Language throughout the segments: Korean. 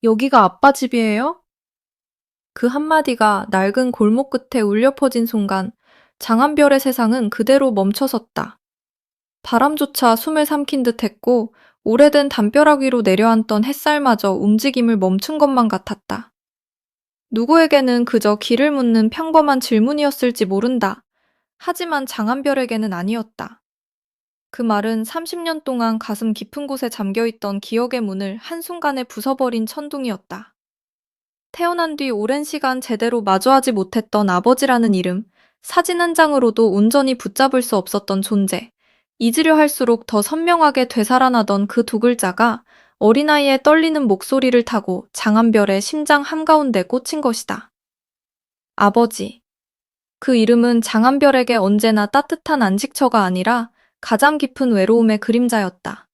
여기가 아빠 집이에요? 그 한마디가 낡은 골목 끝에 울려 퍼진 순간 장한별의 세상은 그대로 멈춰섰다. 바람조차 숨을 삼킨 듯 했고 오래된 담벼락 위로 내려앉던 햇살마저 움직임을 멈춘 것만 같았다. 누구에게는 그저 길을 묻는 평범한 질문이었을지 모른다. 하지만 장한별에게는 아니었다. 그 말은 30년 동안 가슴 깊은 곳에 잠겨있던 기억의 문을 한순간에 부숴버린 천둥이었다. 태어난 뒤 오랜 시간 제대로 마주하지 못했던 아버지라는 이름, 사진 한 장으로도 온전히 붙잡을 수 없었던 존재, 잊으려 할수록 더 선명하게 되살아나던 그 두 글자가 어린아이의 떨리는 목소리를 타고 장한별의 심장 한가운데 꽂힌 것이다. 아버지. 그 이름은 장한별에게 언제나 따뜻한 안식처가 아니라 가장 깊은 외로움의 그림자였다.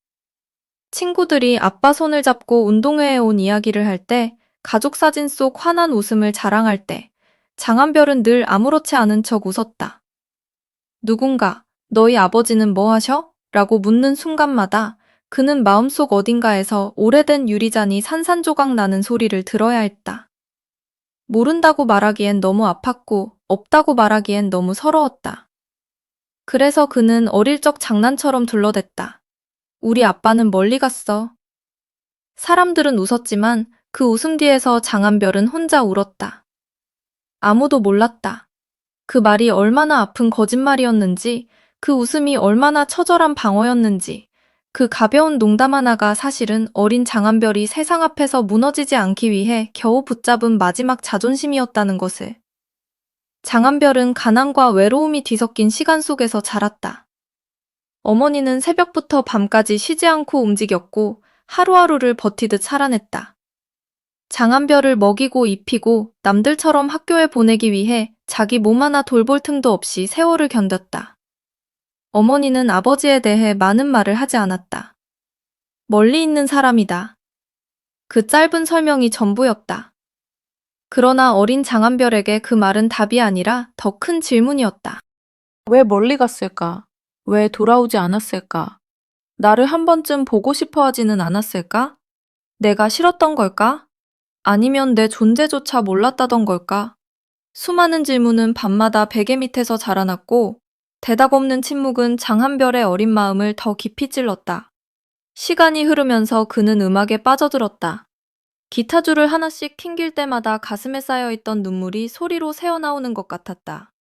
친구들이 아빠 손을 잡고 운동회에 온 이야기를 할 때, 가족 사진 속 환한 웃음을 자랑할 때, 장한별은 늘 아무렇지 않은 척 웃었다. 누군가, 너희 아버지는 뭐 하셔? 라고 묻는 순간마다 그는 마음속 어딘가에서 오래된 유리잔이 산산조각 나는 소리를 들어야 했다. 모른다고 말하기엔 너무 아팠고, 없다고 말하기엔 너무 서러웠다. 그래서 그는 어릴 적 장난처럼 둘러댔다. 우리 아빠는 멀리 갔어. 사람들은 웃었지만 그 웃음 뒤에서 장한별은 혼자 울었다. 아무도 몰랐다. 그 말이 얼마나 아픈 거짓말이었는지, 그 웃음이 얼마나 처절한 방어였는지, 그 가벼운 농담 하나가 사실은 어린 장한별이 세상 앞에서 무너지지 않기 위해 겨우 붙잡은 마지막 자존심이었다는 것을. 장한별은 가난과 외로움이 뒤섞인 시간 속에서 자랐다. 어머니는 새벽부터 밤까지 쉬지 않고 움직였고 하루하루를 버티듯 살아냈다. 장한별을 먹이고 입히고 남들처럼 학교에 보내기 위해 자기 몸 하나 돌볼 틈도 없이 세월을 견뎠다. 어머니는 아버지에 대해 많은 말을 하지 않았다. 멀리 있는 사람이다. 그 짧은 설명이 전부였다. 그러나 어린 장한별에게 그 말은 답이 아니라 더 큰 질문이었다. 왜 멀리 갔을까? 왜 돌아오지 않았을까? 나를 한 번쯤 보고 싶어 하지는 않았을까? 내가 싫었던 걸까? 아니면 내 존재조차 몰랐다던 걸까? 수많은 질문은 밤마다 베개 밑에서 자라났고 대답 없는 침묵은 장한별의 어린 마음을 더 깊이 찔렀다. 시간이 흐르면서 그는 음악에 빠져들었다. 기타줄을 하나씩 튕길 때마다 가슴에 쌓여있던 눈물이 소리로 새어나오는 것 같았다.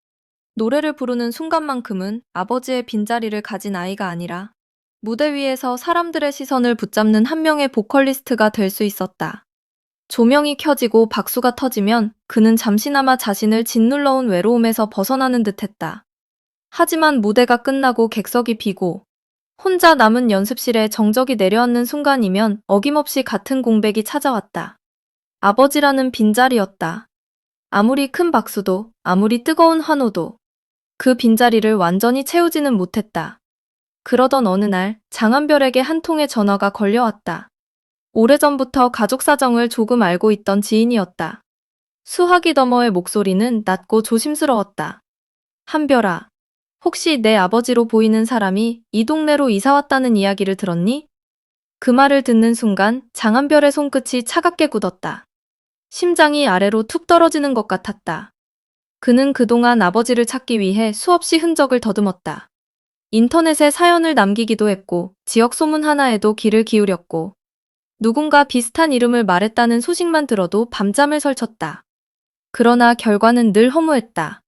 노래를 부르는 순간만큼은 아버지의 빈자리를 가진 아이가 아니라 무대 위에서 사람들의 시선을 붙잡는 한 명의 보컬리스트가 될 수 있었다. 조명이 켜지고 박수가 터지면 그는 잠시나마 자신을 짓눌러온 외로움에서 벗어나는 듯했다. 하지만 무대가 끝나고 객석이 비고 혼자 남은 연습실에 정적이 내려앉는 순간이면 어김없이 같은 공백이 찾아왔다. 아버지라는 빈자리였다. 아무리 큰 박수도, 아무리 뜨거운 환호도 그 빈자리를 완전히 채우지는 못했다. 그러던 어느 날 장한별에게 한 통의 전화가 걸려왔다. 오래전부터 가족 사정을 조금 알고 있던 지인이었다. 수화기 너머의 목소리는 낮고 조심스러웠다. 한별아, 혹시 내 아버지로 보이는 사람이 이 동네로 이사 왔다는 이야기를 들었니? 그 말을 듣는 순간 장한별의 손끝이 차갑게 굳었다. 심장이 아래로 툭 떨어지는 것 같았다. 그는 그동안 아버지를 찾기 위해 수없이 흔적을 더듬었다. 인터넷에 사연을 남기기도 했고 지역 소문 하나에도 귀를 기울였고 누군가 비슷한 이름을 말했다는 소식만 들어도 밤잠을 설쳤다. 그러나 결과는 늘 허무했다.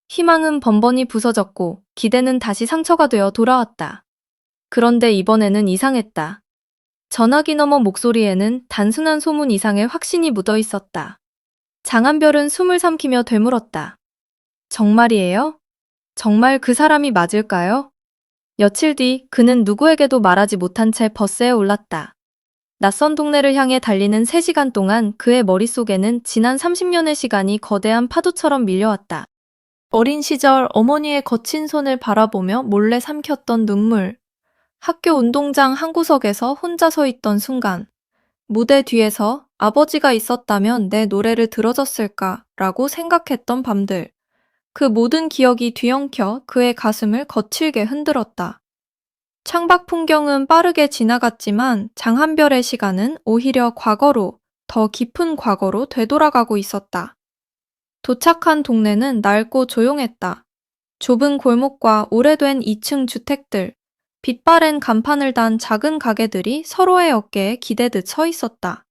희망은 번번이 부서졌고 기대는 다시 상처가 되어 돌아왔다. 그런데 이번에는 이상했다. 전화기 너머 목소리에는 단순한 소문 이상의 확신이 묻어 있었다. 장한별은 숨을 삼키며 되물었다. 정말이에요? 정말 그 사람이 맞을까요? 며칠 뒤 그는 누구에게도 말하지 못한 채 버스에 올랐다. 낯선 동네를 향해 달리는 3시간 동안 그의 머릿속에는 지난 30년의 시간이 거대한 파도처럼 밀려왔다. 어린 시절 어머니의 거친 손을 바라보며 몰래 삼켰던 눈물, 학교 운동장 한 구석에서 혼자 서 있던 순간, 무대 뒤에서 아버지가 있었다면 내 노래를 들어줬을까라고 생각했던 밤들, 그 모든 기억이 뒤엉켜 그의 가슴을 거칠게 흔들었다. 창밖 풍경은 빠르게 지나갔지만 장한별의 시간은 오히려 과거로 더 깊은 과거로 되돌아가고 있었다. 도착한 동네는 낡고 조용했다. 좁은 골목과 오래된 2층 주택들, 빛바랜 간판을 단 작은 가게들이 서로의 어깨에 기대듯 서 있었다.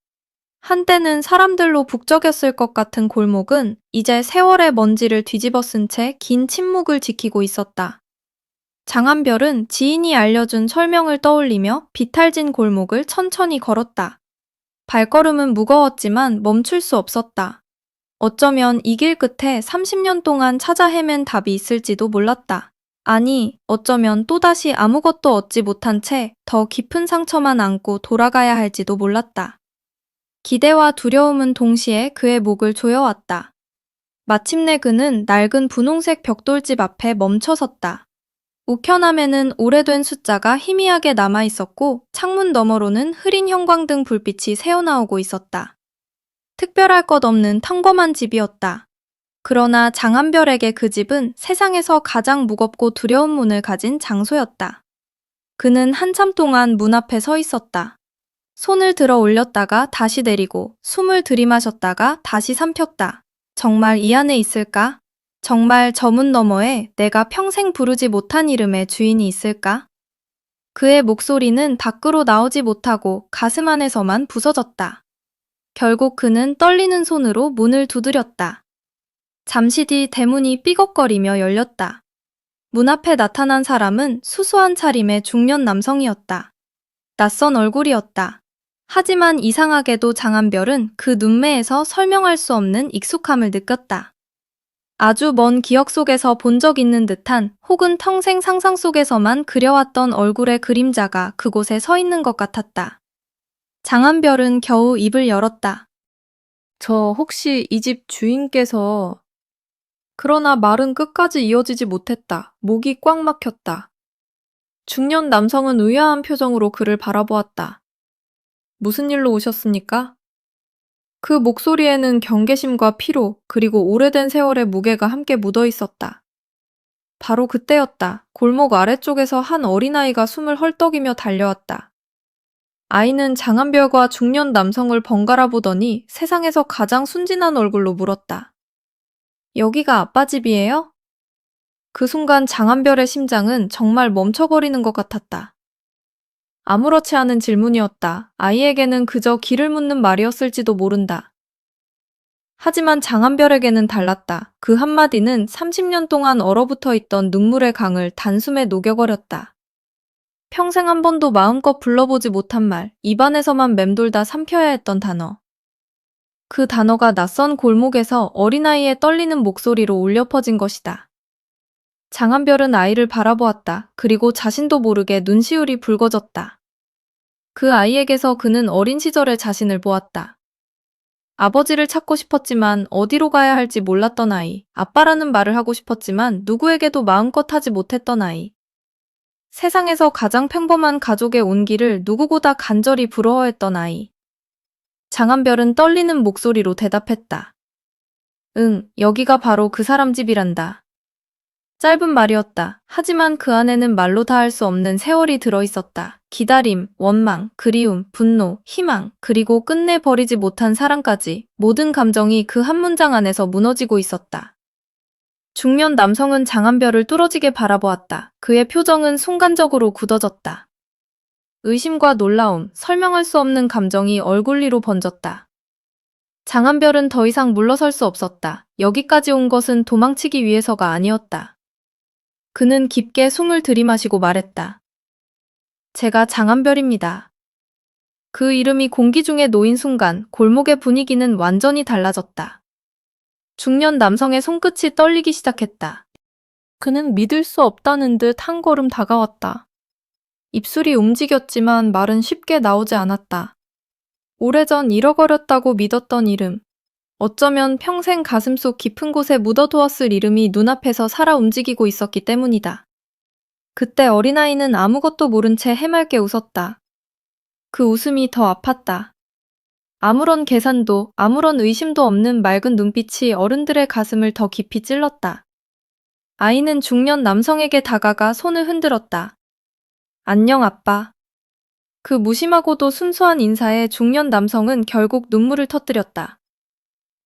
한때는 사람들로 북적였을 것 같은 골목은 이제 세월의 먼지를 뒤집어 쓴 채 긴 침묵을 지키고 있었다. 장한별은 지인이 알려준 설명을 떠올리며 비탈진 골목을 천천히 걸었다. 발걸음은 무거웠지만 멈출 수 없었다. 어쩌면 이 길 끝에 30년 동안 찾아 헤맨 답이 있을지도 몰랐다. 아니, 어쩌면 또다시 아무것도 얻지 못한 채 더 깊은 상처만 안고 돌아가야 할지도 몰랐다. 기대와 두려움은 동시에 그의 목을 조여왔다. 마침내 그는 낡은 분홍색 벽돌집 앞에 멈춰섰다. 우편함에는 오래된 숫자가 희미하게 남아있었고 창문 너머로는 흐린 형광등 불빛이 새어나오고 있었다. 특별할 것 없는 평범한 집이었다. 그러나 장한별에게 그 집은 세상에서 가장 무겁고 두려운 문을 가진 장소였다. 그는 한참 동안 문 앞에 서 있었다. 손을 들어 올렸다가 다시 내리고 숨을 들이마셨다가 다시 삼켰다. 정말 이 안에 있을까? 정말 저 문 너머에 내가 평생 부르지 못한 이름의 주인이 있을까? 그의 목소리는 밖으로 나오지 못하고 가슴 안에서만 부서졌다. 결국 그는 떨리는 손으로 문을 두드렸다. 잠시 뒤 대문이 삐걱거리며 열렸다. 문 앞에 나타난 사람은 수수한 차림의 중년 남성이었다. 낯선 얼굴이었다. 하지만 이상하게도 장한별은 그 눈매에서 설명할 수 없는 익숙함을 느꼈다. 아주 먼 기억 속에서 본 적 있는 듯한 혹은 평생 상상 속에서만 그려왔던 얼굴의 그림자가 그곳에 서 있는 것 같았다. 장한별은 겨우 입을 열었다. 저 혹시 이 집 주인께서... 그러나 말은 끝까지 이어지지 못했다. 목이 꽉 막혔다. 중년 남성은 의아한 표정으로 그를 바라보았다. 무슨 일로 오셨습니까? 그 목소리에는 경계심과 피로, 그리고 오래된 세월의 무게가 함께 묻어 있었다. 바로 그때였다. 골목 아래쪽에서 한 어린아이가 숨을 헐떡이며 달려왔다. 아이는 장한별과 중년 남성을 번갈아 보더니 세상에서 가장 순진한 얼굴로 물었다. 여기가 아빠 집이에요? 그 순간 장한별의 심장은 정말 멈춰버리는 것 같았다. 아무렇지 않은 질문이었다. 아이에게는 그저 길을 묻는 말이었을지도 모른다. 하지만 장한별에게는 달랐다. 그 한마디는 30년 동안 얼어붙어 있던 눈물의 강을 단숨에 녹여버렸다. 평생 한 번도 마음껏 불러보지 못한 말, 입안에서만 맴돌다 삼켜야 했던 단어. 그 단어가 낯선 골목에서 어린아이의 떨리는 목소리로 울려 퍼진 것이다. 장한별은 아이를 바라보았다. 그리고 자신도 모르게 눈시울이 붉어졌다. 그 아이에게서 그는 어린 시절의 자신을 보았다. 아버지를 찾고 싶었지만 어디로 가야 할지 몰랐던 아이, 아빠라는 말을 하고 싶었지만 누구에게도 마음껏 하지 못했던 아이. 세상에서 가장 평범한 가족의 온기를 누구보다 간절히 부러워했던 아이. 장한별은 떨리는 목소리로 대답했다. 응, 여기가 바로 그 사람 집이란다. 짧은 말이었다. 하지만 그 안에는 말로 다 할 수 없는 세월이 들어있었다. 기다림, 원망, 그리움, 분노, 희망, 그리고 끝내 버리지 못한 사랑까지 모든 감정이 그 한 문장 안에서 무너지고 있었다. 중년 남성은 장한별을 뚫어지게 바라보았다. 그의 표정은 순간적으로 굳어졌다. 의심과 놀라움, 설명할 수 없는 감정이 얼굴 위로 번졌다. 장한별은 더 이상 물러설 수 없었다. 여기까지 온 것은 도망치기 위해서가 아니었다. 그는 깊게 숨을 들이마시고 말했다. 제가 장한별입니다. 그 이름이 공기 중에 놓인 순간 골목의 분위기는 완전히 달라졌다. 중년 남성의 손끝이 떨리기 시작했다. 그는 믿을 수 없다는 듯 한 걸음 다가왔다. 입술이 움직였지만 말은 쉽게 나오지 않았다. 오래전 잃어버렸다고 믿었던 이름. 어쩌면 평생 가슴속 깊은 곳에 묻어두었을 이름이 눈앞에서 살아 움직이고 있었기 때문이다. 그때 어린아이는 아무것도 모른 채 해맑게 웃었다. 그 웃음이 더 아팠다. 아무런 계산도, 아무런 의심도 없는 맑은 눈빛이 어른들의 가슴을 더 깊이 찔렀다. 아이는 중년 남성에게 다가가 손을 흔들었다. 안녕, 아빠. 그 무심하고도 순수한 인사에 중년 남성은 결국 눈물을 터뜨렸다.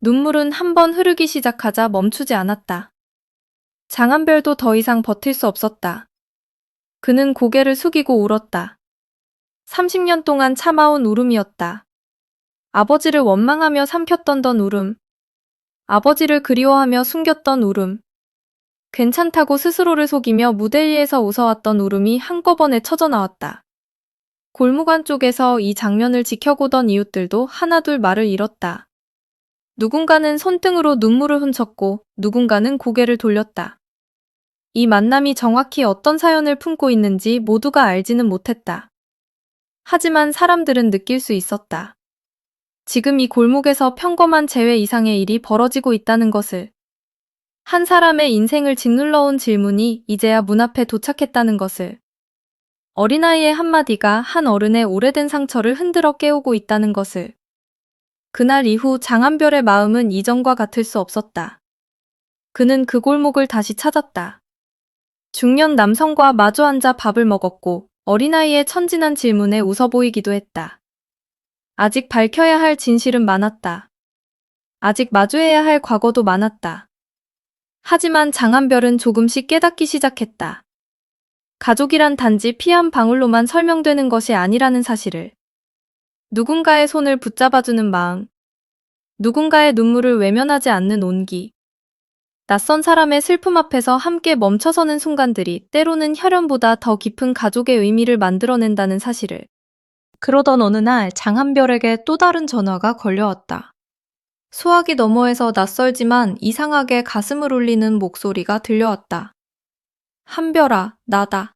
눈물은 한 번 흐르기 시작하자 멈추지 않았다. 장한별도 더 이상 버틸 수 없었다. 그는 고개를 숙이고 울었다. 30년 동안 참아온 울음이었다. 아버지를 원망하며 삼켰던 울음. 아버지를 그리워하며 숨겼던 울음. 괜찮다고 스스로를 속이며 무대 위에서 웃어왔던 울음이 한꺼번에 터져나왔다. 골목 안쪽에서 이 장면을 지켜보던 이웃들도 하나둘 말을 잃었다. 누군가는 손등으로 눈물을 훔쳤고 누군가는 고개를 돌렸다. 이 만남이 정확히 어떤 사연을 품고 있는지 모두가 알지는 못했다. 하지만 사람들은 느낄 수 있었다. 지금 이 골목에서 평범한 재회 이상의 일이 벌어지고 있다는 것을. 한 사람의 인생을 짓눌러온 질문이 이제야 문 앞에 도착했다는 것을. 어린아이의 한마디가 한 어른의 오래된 상처를 흔들어 깨우고 있다는 것을. 그날 이후 장한별의 마음은 이전과 같을 수 없었다. 그는 그 골목을 다시 찾았다. 중년 남성과 마주 앉아 밥을 먹었고 어린아이의 천진한 질문에 웃어 보이기도 했다. 아직 밝혀야 할 진실은 많았다. 아직 마주해야 할 과거도 많았다. 하지만 장한별은 조금씩 깨닫기 시작했다. 가족이란 단지 피 한 방울로만 설명되는 것이 아니라는 사실을. 누군가의 손을 붙잡아주는 마음. 누군가의 눈물을 외면하지 않는 온기. 낯선 사람의 슬픔 앞에서 함께 멈춰서는 순간들이 때로는 혈연보다 더 깊은 가족의 의미를 만들어낸다는 사실을. 그러던 어느 날 장한별에게 또 다른 전화가 걸려왔다. 수화기 너머에서 낯설지만 이상하게 가슴을 울리는 목소리가 들려왔다. 한별아, 나다.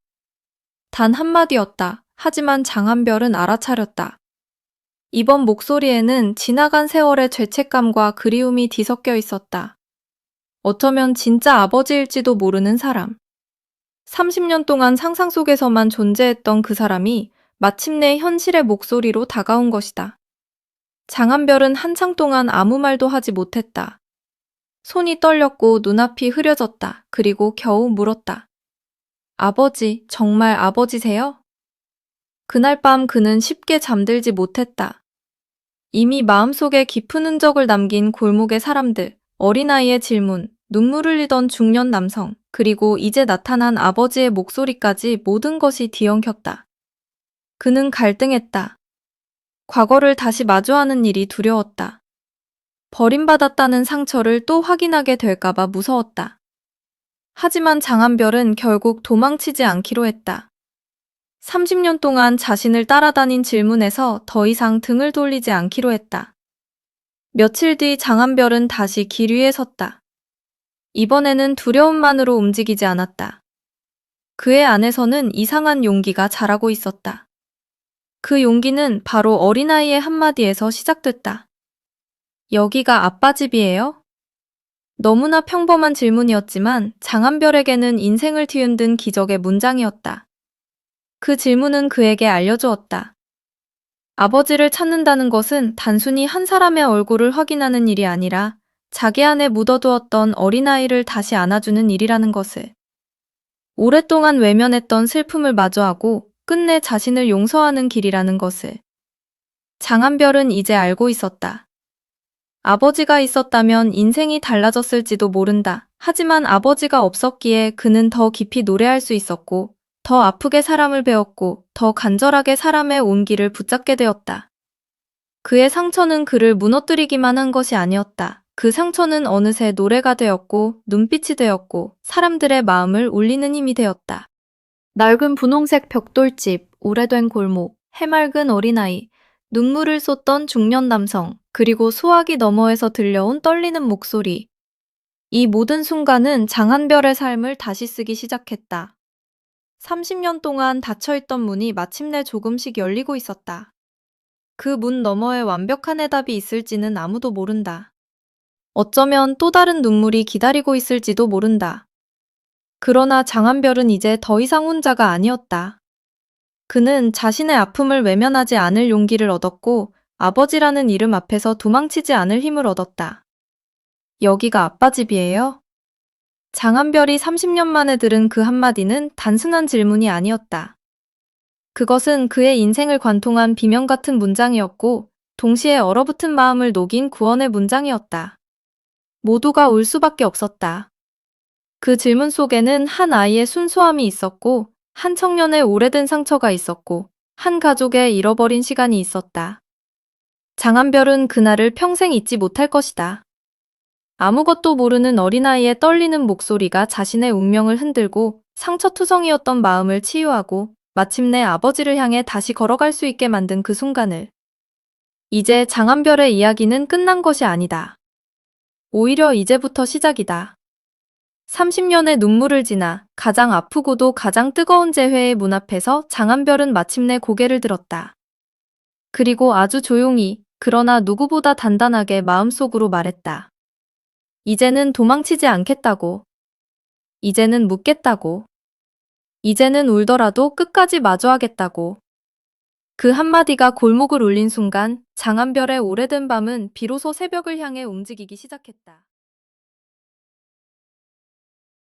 단 한마디였다. 하지만 장한별은 알아차렸다. 이번 목소리에는 지나간 세월의 죄책감과 그리움이 뒤섞여 있었다. 어쩌면 진짜 아버지일지도 모르는 사람. 30년 동안 상상 속에서만 존재했던 그 사람이 마침내 현실의 목소리로 다가온 것이다. 장한별은 한창 동안 아무 말도 하지 못했다. 손이 떨렸고 눈앞이 흐려졌다. 그리고 겨우 물었다. 아버지, 정말 아버지세요? 그날 밤 그는 쉽게 잠들지 못했다. 이미 마음속에 깊은 흔적을 남긴 골목의 사람들, 어린아이의 질문, 눈물 흘리던 중년 남성, 그리고 이제 나타난 아버지의 목소리까지 모든 것이 뒤엉켰다. 그는 갈등했다. 과거를 다시 마주하는 일이 두려웠다. 버림받았다는 상처를 또 확인하게 될까봐 무서웠다. 하지만 장한별은 결국 도망치지 않기로 했다. 30년 동안 자신을 따라다닌 질문에서 더 이상 등을 돌리지 않기로 했다. 며칠 뒤 장한별은 다시 길 위에 섰다. 이번에는 두려움만으로 움직이지 않았다. 그의 안에서는 이상한 용기가 자라고 있었다. 그 용기는 바로 어린아이의 한마디에서 시작됐다. 여기가 아빠 집이에요? 너무나 평범한 질문이었지만 장한별에게는 인생을 뒤흔든 기적의 문장이었다. 그 질문은 그에게 알려주었다. 아버지를 찾는다는 것은 단순히 한 사람의 얼굴을 확인하는 일이 아니라 자기 안에 묻어두었던 어린아이를 다시 안아주는 일이라는 것을. 오랫동안 외면했던 슬픔을 마주하고 끝내 자신을 용서하는 길이라는 것을. 장한별은 이제 알고 있었다. 아버지가 있었다면 인생이 달라졌을지도 모른다. 하지만 아버지가 없었기에 그는 더 깊이 노래할 수 있었고, 더 아프게 사람을 배웠고, 더 간절하게 사람의 온기를 붙잡게 되었다. 그의 상처는 그를 무너뜨리기만 한 것이 아니었다. 그 상처는 어느새 노래가 되었고, 눈빛이 되었고, 사람들의 마음을 울리는 힘이 되었다. 낡은 분홍색 벽돌집, 오래된 골목, 해맑은 어린아이, 눈물을 쏟던 중년 남성, 그리고 수화기 너머에서 들려온 떨리는 목소리. 이 모든 순간은 장한별의 삶을 다시 쓰기 시작했다. 30년 동안 닫혀있던 문이 마침내 조금씩 열리고 있었다. 그 문 너머에 완벽한 해답이 있을지는 아무도 모른다. 어쩌면 또 다른 눈물이 기다리고 있을지도 모른다. 그러나 장한별은 이제 더 이상 혼자가 아니었다. 그는 자신의 아픔을 외면하지 않을 용기를 얻었고 아버지라는 이름 앞에서 도망치지 않을 힘을 얻었다. 여기가 아빠 집이에요? 장한별이 30년 만에 들은 그 한마디는 단순한 질문이 아니었다. 그것은 그의 인생을 관통한 비명 같은 문장이었고, 동시에 얼어붙은 마음을 녹인 구원의 문장이었다. 모두가 울 수밖에 없었다. 그 질문 속에는 한 아이의 순수함이 있었고, 한 청년의 오래된 상처가 있었고, 한 가족의 잃어버린 시간이 있었다. 장한별은 그날을 평생 잊지 못할 것이다. 아무것도 모르는 어린아이의 떨리는 목소리가 자신의 운명을 흔들고 상처투성이었던 마음을 치유하고 마침내 아버지를 향해 다시 걸어갈 수 있게 만든 그 순간을. 이제 장한별의 이야기는 끝난 것이 아니다. 오히려 이제부터 시작이다. 30년의 눈물을 지나 가장 아프고도 가장 뜨거운 재회의 문 앞에서 장한별은 마침내 고개를 들었다. 그리고 아주 조용히, 그러나 누구보다 단단하게 마음속으로 말했다. 이제는 도망치지 않겠다고. 이제는 묻겠다고. 이제는 울더라도 끝까지 마주하겠다고. 그 한마디가 골목을 울린 순간 장한별의 오래된 밤은 비로소 새벽을 향해 움직이기 시작했다.